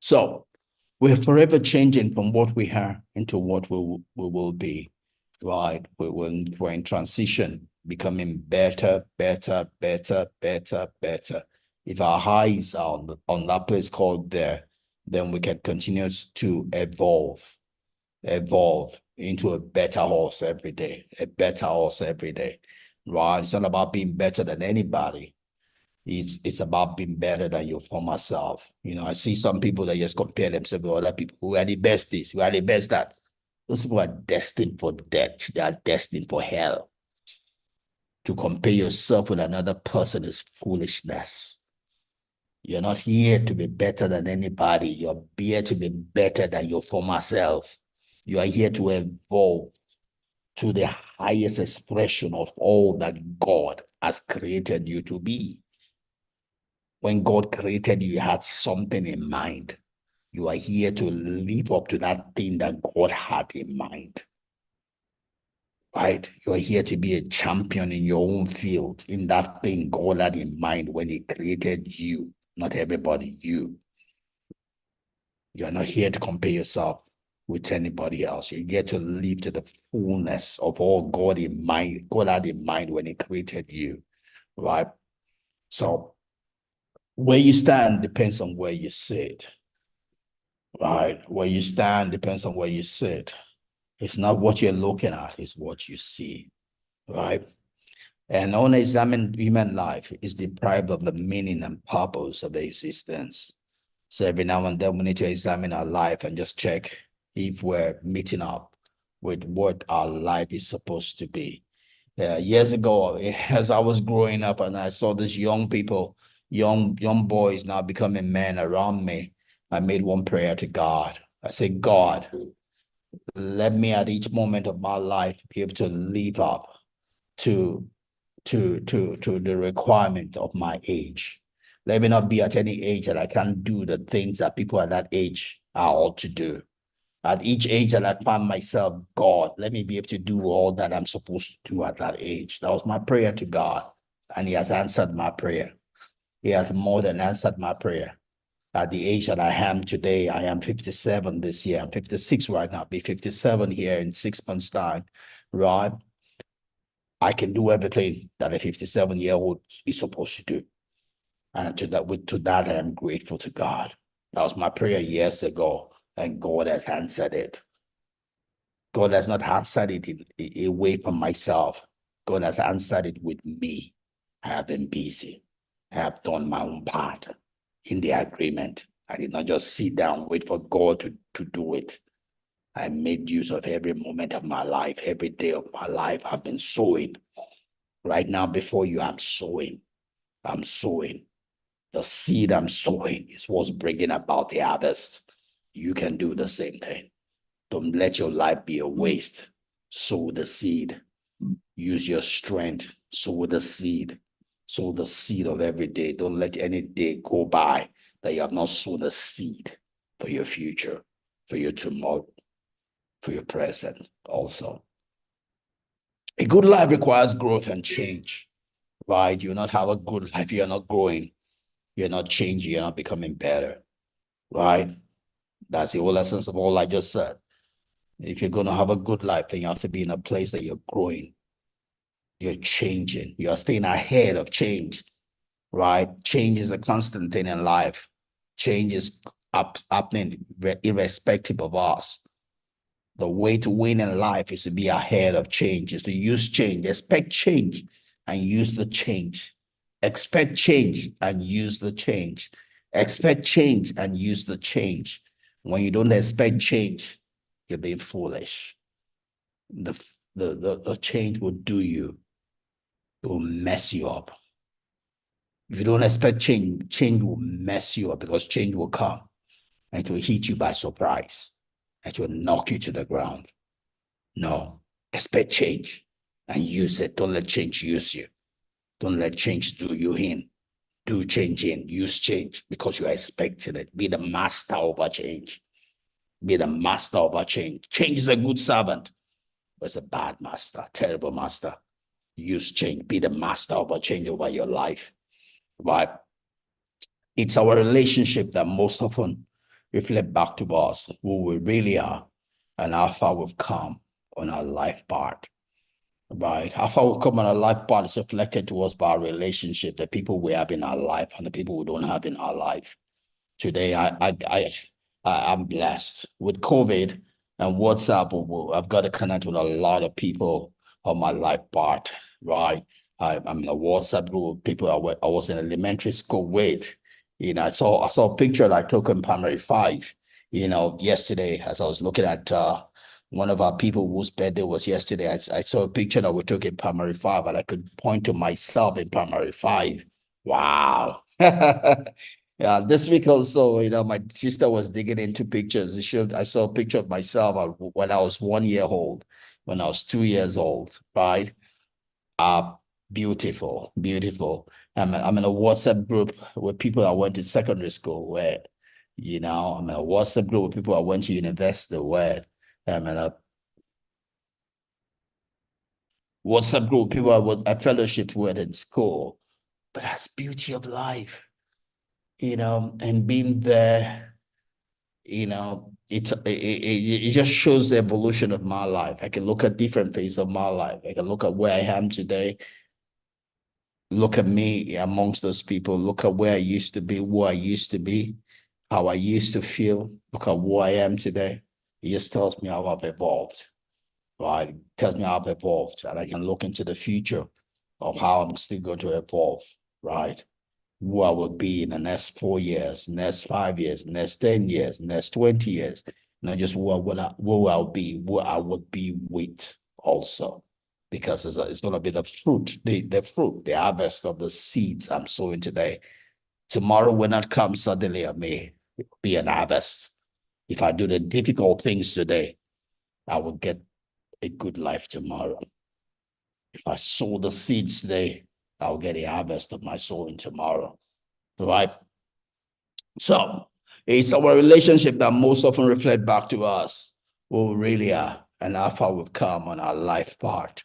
So we're forever changing from what we are into what we will be, right? We're in transition, becoming better, better, better, better, better. If our eyes are on that place called there, then we can continue to evolve into a better horse every day, a better horse every day, right? It's not about being better than anybody. It's about being better than your former self. You know, I see some people that just compare themselves with other people who are the best this, who are the best that. Those people are destined for death. They are destined for hell. To compare yourself with another person is foolishness. You're not here to be better than anybody. You're here to be better than your former self. You are here to evolve to the highest expression of all that God has created you to be. When God created you, he had something in mind. You are here to live up to that thing that God had in mind. Right? You're here to be a champion in your own field, in that thing God had in mind when he created you, not everybody, you. You're not here to compare yourself with anybody else. You're here to live to the fullness of all God had in mind when he created you. Right? So where you stand depends on where you sit. Right? Where you stand depends on where you sit. It's not what you're looking at, it's what you see. Right? And unexamined human life is deprived of the meaning and purpose of the existence. So every now and then we need to examine our life and just check if we're meeting up with what our life is supposed to be. Years ago, as I was growing up and I saw these young people, young boys now becoming men around me, I made one prayer to God. I said, God, let me at each moment of my life be able to live up to the requirement of my age. Let me not be at any age that I can't do the things that people at that age are ought to do. At each age that I find myself, God, let me be able to do all that I'm supposed to do at that age. That was my prayer to God, and he has answered my prayer. He has more than answered my prayer. At the age that I am today, I am 57 this year. I'm 56 right now. I'll be 57 here in 6 months' time, right? I can do everything that a 57-year-old is supposed to do. And to that, I am grateful to God. That was my prayer years ago, and God has answered it. God has not answered it away from myself. God has answered it with me. I have been busy. I have done my own part in the agreement. I did not just sit down, wait for God to do it. I made use of every moment of my life, every day of my life. I've been sowing. Right now, before you, I'm sowing. I'm sowing. The seed I'm sowing is what's bringing about the harvest. You can do the same thing. Don't let your life be a waste. Sow the seed. Use your strength. Sow the seed. Sow the seed of every day. Don't let any day go by that you have not sown a seed for your future, for your tomorrow, for your present also. A good life requires growth and change, right? You'll not have a good life. You're not growing. You're not changing. You're not becoming better, right? That's the whole essence of all I just said. If you're going to have a good life, then you have to be in a place that you're growing. You're changing. You're staying ahead of change, right? Change is a constant thing in life. Change is happening irrespective of us. The way to win in life is to be ahead of change, is to use change, expect change and use the change. Expect change and use the change. Expect change and use the change. When you don't expect change, you're being foolish. The change will do you. It will mess you up. If you don't expect change, change will mess you up because change will come and it will hit you by surprise. It will knock you to the ground. No, expect change and use it. Don't let change use you. Don't let change do you in. Do change in, use change because you are expecting it. Be the master of a change. Be the master of a change. Change is a good servant, but it's a bad master, terrible master. Use change. Be the master of a change over your life. But it's our relationship that most often reflect back to us who we really are and how far we've come on our life part. Right. How far we've come on our life part is reflected to us by our relationship, the people we have in our life and the people we don't have in our life. Today, I'm blessed with COVID and WhatsApp. I've got to connect with a lot of people on my life part, right? I'm in a WhatsApp group of people I was in elementary school with. I saw a picture that I took in primary five, yesterday as I was looking at one of our people whose birthday was yesterday. I saw a picture that we took in primary five, and I could point to myself in primary five. Wow. Yeah, this week also, my sister was digging into pictures. I saw a picture of myself when I was 1 year old, when I was 2 years old, right? Uh, Beautiful, beautiful. I'm in a WhatsApp group with people I went to secondary school with, I'm in a WhatsApp group with people I went to university with. I'm in a WhatsApp group with people I fellowship with in school. But that's beauty of life, and being there. It just shows the evolution of my life. I can look at different phases of my life. I can look at where I am today, look at me amongst those people, look at where I used to be, who I used to be, how I used to feel, look at who I am today. It just tells me how I've evolved, right? It tells me how I've evolved, and I can look into the future of how I'm still going to evolve, right? Who I will be in the next 4 years, next 5 years, next 10 years, next 20 years. Not just who I'll be, who I would be with also. Because it's going to be the fruit, the fruit, the harvest of the seeds I'm sowing today. Tomorrow will not come suddenly on me. It will be an harvest. If I do the difficult things today, I will get a good life tomorrow. If I sow the seeds today, I'll get a harvest of my sowing tomorrow. Right? So it's our relationship that most often reflect back to us who we really are and how far we've come on our life part.